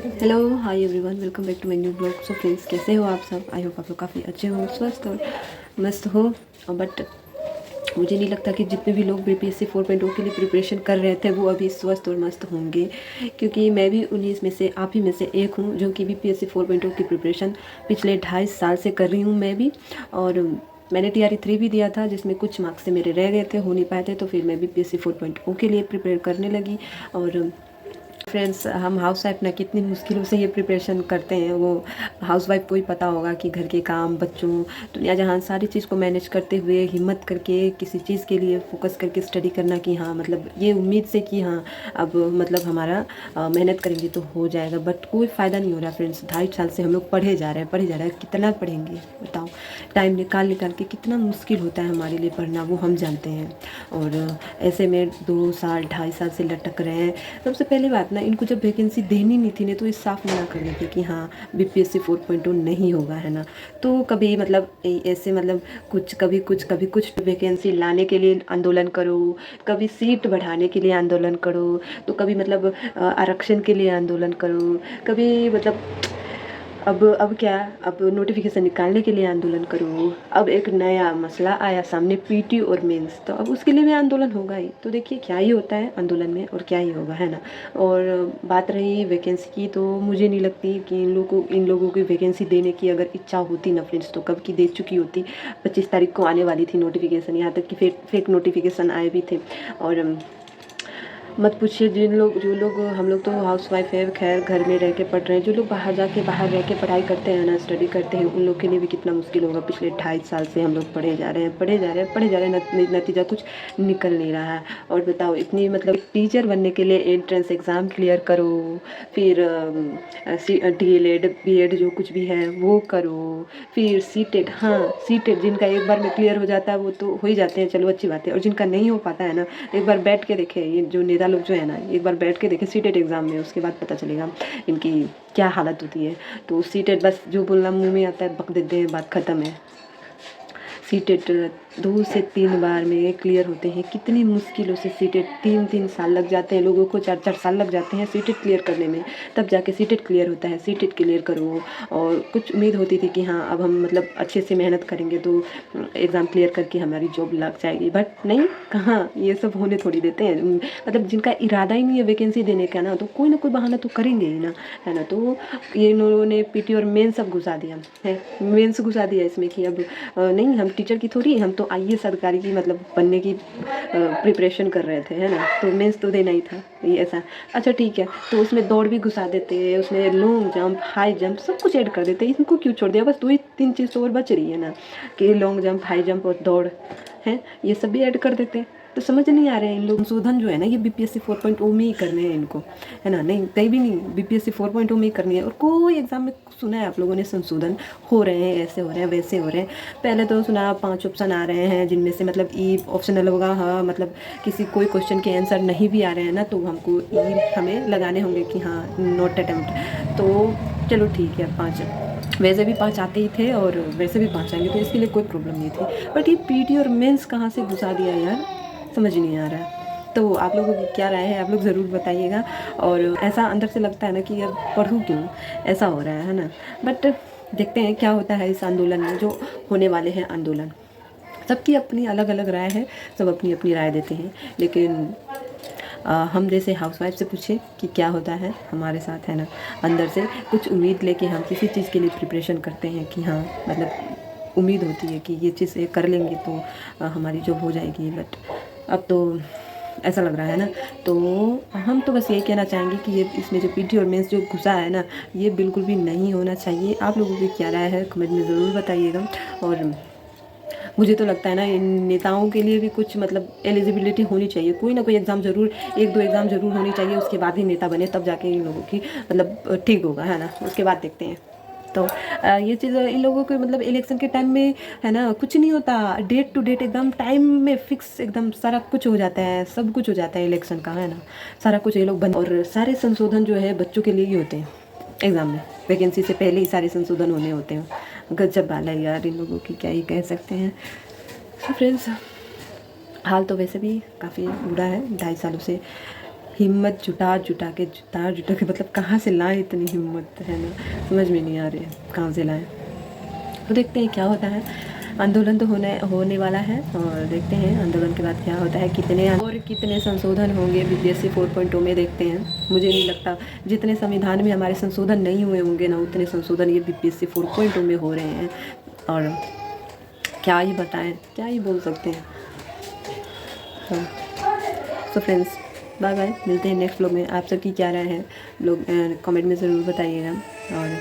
Hello hi everyone, welcome back to my new blog. So friends, कैसे हो आप सब? आई होप आप लोग काफ़ी अच्छे हो, स्वस्थ और मस्त हो। बट मुझे नहीं लगता कि जितने भी लोग बीपीएससी 4.0 के लिए प्रिपरेशन कर रहे थे वो अभी स्वस्थ और मस्त होंगे, क्योंकि मैं भी उन्हीं में से, आप ही में से एक हूँ जो कि बीपीएससी 4.0 की प्रिपरेशन पिछले 2.5 साल से कर रही हूँ मैं भी। और मैंने टीआरई 3 भी दिया था, जिसमें कुछ मार्क्स से मेरे रह गए थे, हो नहीं पाए थे, तो फिर मैं बीपीएससी 4.0 के लिए प्रिपेयर करने लगी। और फ्रेंड्स, हम हाउस वाइफ ना कितनी मुश्किलों से ये प्रिपरेशन करते हैं, वो हाउस वाइफ को ही पता होगा कि घर के काम, बच्चों, दुनिया जहाँ सारी चीज़ को मैनेज करते हुए हिम्मत करके किसी चीज़ के लिए फोकस करके स्टडी करना, कि हाँ मतलब ये उम्मीद से कि हाँ अब मतलब हमारा मेहनत करेंगे तो हो जाएगा। बट कोई फ़ायदा नहीं हो रहा फ्रेंड्स। 2.5 साल से हम लोग पढ़े जा रहे हैं, कितना पढ़ेंगे बताओ? टाइम निकाल निकाल के कितना मुश्किल होता है हमारे लिए पढ़ना, वो हम जानते हैं। और ऐसे में 2 साल 2.5 साल से लटक रहे हैं। सबसे पहली बात ना, इनको जब वैकेंसी देनी नहीं थी ना, तो ये साफ मना कर देते कि हाँ बीपीएससी 4.0 नहीं होगा, है ना। तो कभी मतलब ऐसे मतलब कभी कुछ वैकेंसी लाने के लिए आंदोलन करो, कभी सीट बढ़ाने के लिए आंदोलन करो, तो कभी मतलब आरक्षण के लिए आंदोलन करो, कभी मतलब अब क्या, अब नोटिफिकेशन निकालने के लिए आंदोलन करो। अब एक नया मसला आया सामने, पीटी और मेंस, तो अब उसके लिए भी आंदोलन होगा ही। तो देखिए क्या ही होता है आंदोलन में और क्या ही होगा, है ना। और बात रही वैकेंसी की, तो मुझे नहीं लगती कि इन लोगों की वैकेंसी देने की अगर इच्छा होती ना फ्रेंड्स, तो कब की दे चुकी होती। 25 तारीख को आने वाली थी नोटिफिकेशन, यहाँ तक कि फेक नोटिफिकेशन आए भी थे। और मत पूछिए, जो लोग, हम लोग तो हाउस वाइफ है, खैर घर में रह के पढ़ रहे हैं। जो लोग बाहर रह के पढ़ाई करते हैं ना, स्टडी करते हैं, उन लोग के लिए भी कितना मुश्किल होगा। पिछले 2.5 साल से हम लोग पढ़े जा रहे हैं, नतीजा कुछ निकल नहीं रहा है। और बताओ, इतनी मतलब टीचर बनने के लिए एंट्रेंस एग्ज़ाम क्लियर करो, फिर डीएलएड बीएड जो कुछ भी है वो करो, फिर सीटेट, हाँ सीटेट जिनका एक बार में क्लियर हो जाता है वो तो हो ही जाते हैं, चलो अच्छी बात है। और जिनका नहीं हो पाता है ना, एक बार बैठ के देखे, ये जो नेता लोग जो है ना, एक बार बैठ के देखे सीटेट एग्ज़ाम में, उसके बाद पता चलेगा इनकी क्या हालत होती है। तो सीटेट बस जो बोलना मुंह में आता है बक देते हैं, बात ख़त्म है। सीटेट 2 से 3 बार में क्लियर होते हैं। कितनी मुश्किलों से सीटेट 3-3 साल लग जाते हैं, लोगों को 4-4 साल लग जाते हैं सीटेट क्लियर करने में, तब जाके सीटेट क्लियर होता है। सीटेट क्लियर करो, और कुछ उम्मीद होती थी कि हाँ अब हम मतलब अच्छे से मेहनत करेंगे तो एग्ज़ाम क्लियर करके हमारी जॉब लग जाएगी। बट नहीं, कहाँ, ये सब होने थोड़ी देते हैं। मतलब जिनका इरादा ही नहीं है वैकेंसी देने का ना, तो कोई ना कोई बहाना तो करेंगे ही ना, है ना। तो ये इन्होंने पीटी और मेन सब घुसा दिया है, मेंस घुसा दिया इसमें कि अब नहीं, हम टीचर की थोड़ी, हम तो आईएएस अधिकारी की मतलब बनने की प्रिपरेशन कर रहे थे, है ना। तो मेंस तो देना ही था, ये ऐसा। अच्छा ठीक है, तो उसमें दौड़ भी घुसा देते, उसमें लॉन्ग जंप, हाई जंप, सब कुछ ऐड कर देते। इनको क्यों छोड़ दिया? बस 2 ही 3 चीज़ तो और बच रही है ना, कि लॉन्ग जंप, हाई जंप और दौड़ है, ये सब भी ऐड कर देते। तो समझ नहीं आ रहे हैं इन लोग। संशोधन जो है ना, ये बीपीएससी 4.0 में ही करने हैं इनको, है ना। नहीं, कहीं भी नहीं, बीपीएससी 4.0 में ही करनी है। और कोई एग्जाम में सुना है आप लोगों ने संशोधन हो रहे हैं, ऐसे हो रहे हैं, वैसे हो रहे हैं? पहले तो सुना 5 ऑप्शन आ रहे हैं, जिनमें से मतलब ई ऑप्शनल होगा, हाँ मतलब किसी कोई क्वेश्चन के आंसर नहीं भी आ रहे हैं ना, तो हमको ई हमें लगाने होंगे कि हाँ नॉट अटेम्प्ट। तो चलो ठीक है, 5, वैसे भी 5 आते ही थे और वैसे भी 5 आएंगे, तो इसके लिए कोई प्रॉब्लम नहीं थी। बट ये पीटी और मेंस कहाँ से घुसा दिया यार, समझ नहीं आ रहा है। तो आप लोगों की क्या राय है, आप लोग ज़रूर बताइएगा। और ऐसा अंदर से लगता है ना कि यार पढ़ूँ क्यों, ऐसा हो रहा है ना। बट देखते हैं क्या होता है इस आंदोलन में, जो होने वाले हैं आंदोलन। सबकी अपनी अलग अलग राय है, सब अपनी अपनी राय देते हैं। लेकिन हम जैसे हाउसवाइफ से पूछे कि क्या होता है हमारे साथ, है ना। अंदर से कुछ उम्मीद लेके हम किसी चीज़ के लिए प्रिपरेशन करते हैं कि हाँ मतलब उम्मीद होती है कि ये चीज़ कर लेंगे तो हमारी जॉब हो जाएगी। बट अब तो ऐसा लग रहा है ना। तो हम तो बस यही कहना चाहेंगे कि ये इसमें जो पीटी और मेंस जो घुसा है ना, ये बिल्कुल भी नहीं होना चाहिए। आप लोगों की क्या राय है, कमेंट में ज़रूर बताइएगा। और मुझे तो लगता है ना, इन नेताओं के लिए भी कुछ मतलब एलिजिबिलिटी होनी चाहिए, कोई ना कोई एग्ज़ाम ज़रूर, 1-2 एग्ज़ाम ज़रूर होनी चाहिए, उसके बाद ही नेता बने, तब जाके इन लोगों की मतलब ठीक होगा, है ना। उसके बाद देखते हैं। तो ये चीज़ इन लोगों के मतलब इलेक्शन के टाइम में, है ना, कुछ नहीं होता। डेट टू डेट एकदम टाइम में फिक्स एकदम सारा कुछ हो जाता है, सब कुछ हो जाता है इलेक्शन का, है ना। सारा कुछ ये लोग बंद, और सारे संशोधन जो है बच्चों के लिए ही होते हैं। एग्ज़ाम में वैकेंसी से पहले ही सारे संशोधन होने होते हैं। गजब वाला है यार, इन लोगों की क्या ही कह सकते हैं। तो फ्रेंड्स, हाल तो वैसे भी काफ़ी बुरा है, 2.5 सालों से हिम्मत जुटा के मतलब कहाँ से लाएं इतनी हिम्मत, है ना, समझ में नहीं आ रही है कहाँ से लाएं। तो देखते हैं क्या होता है। आंदोलन तो होने वाला है और देखते हैं आंदोलन के बाद क्या होता है, कितने संशोधन होंगे बीपीएससी 4.0 में, देखते हैं। मुझे नहीं लगता, जितने संविधान में हमारे संशोधन नहीं हुए होंगे ना, उतने संशोधन ये बीपीएससी 4.0 में हो रहे हैं। और क्या ही बताएं, क्या ही बोल सकते हैं। तो फ्रेंड्स, बाय बाय, मिलते हैं नेक्स्ट व्लॉग में। आप सबकी क्या राय है, लोग कमेंट में ज़रूर बताइएगा। और